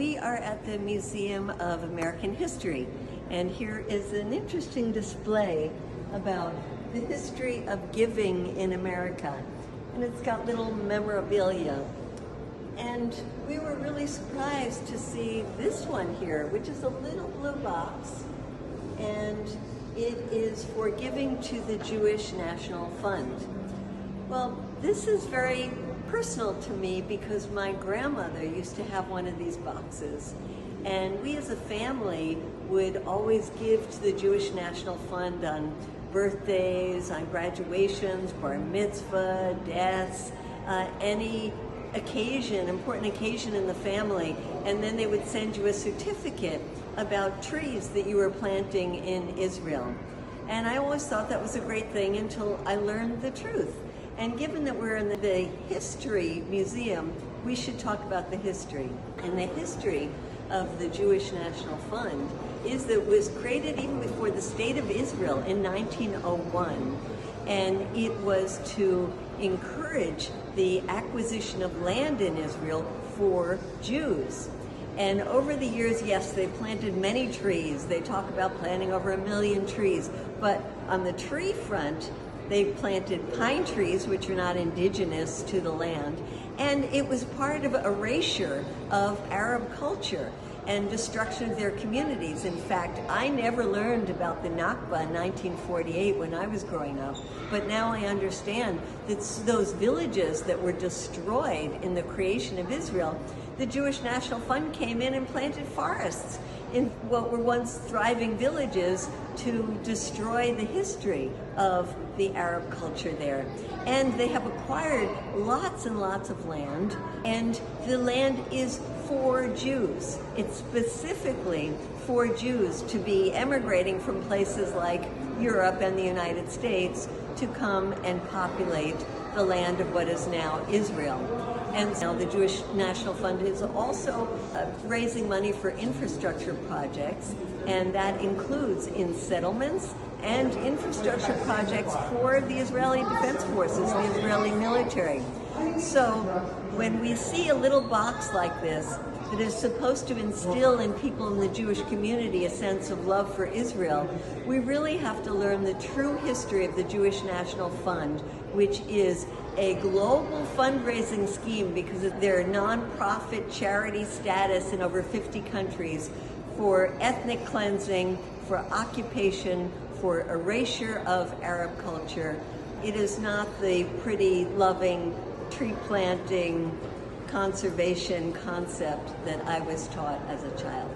We are at the Museum of American History, and here is an interesting display about the history of giving in America. And it's got little memorabilia. And we were really surprised to see this one here, which is a little blue box, and it is for giving to the Jewish National Fund. Well, this is very personal to me because my grandmother used to have one of these boxes, and we as a family would always give to the Jewish National Fund on birthdays, on graduations, bar mitzvah, deaths, any occasion, important occasion in the family, and then they would send you a certificate about trees that you were planting in Israel. And I always thought that was a great thing until I learned the truth. And given that we're in the History Museum, we should talk about the history. And the history of the Jewish National Fund is that it was created even before the State of Israel in 1901. And it was to encourage the acquisition of land in Israel for Jews. And over the years, yes, they planted many trees. They talk about planting over 1 million trees. But on the tree front, they planted pine trees, which are not indigenous to the land. And it was part of erasure of Arab culture and destruction of their communities. In fact, I never learned about the Nakba in 1948 when I was growing up, but now I understand that those villages that were destroyed in the creation of Israel, the Jewish National Fund came in and planted forests in what were once thriving villages to destroy the history of the Arab culture there. And they have acquired lots and lots of land, and the land is for Jews. It's specifically for Jews to be emigrating from places like Europe and the United States to come and populate the land of what is now Israel. And now the Jewish National Fund is also raising money for infrastructure projects, and that includes in settlements and infrastructure projects for the Israeli Defense Forces, the Israeli military. So when we see a little box like this that is supposed to instill in people in the Jewish community a sense of love for Israel, we really have to learn the true history of the Jewish National Fund, which is a global fundraising scheme because of their nonprofit charity status in over 50 countries for ethnic cleansing, for occupation, for erasure of Arab culture. It is not the pretty, loving, tree planting, conservation concept that I was taught as a child.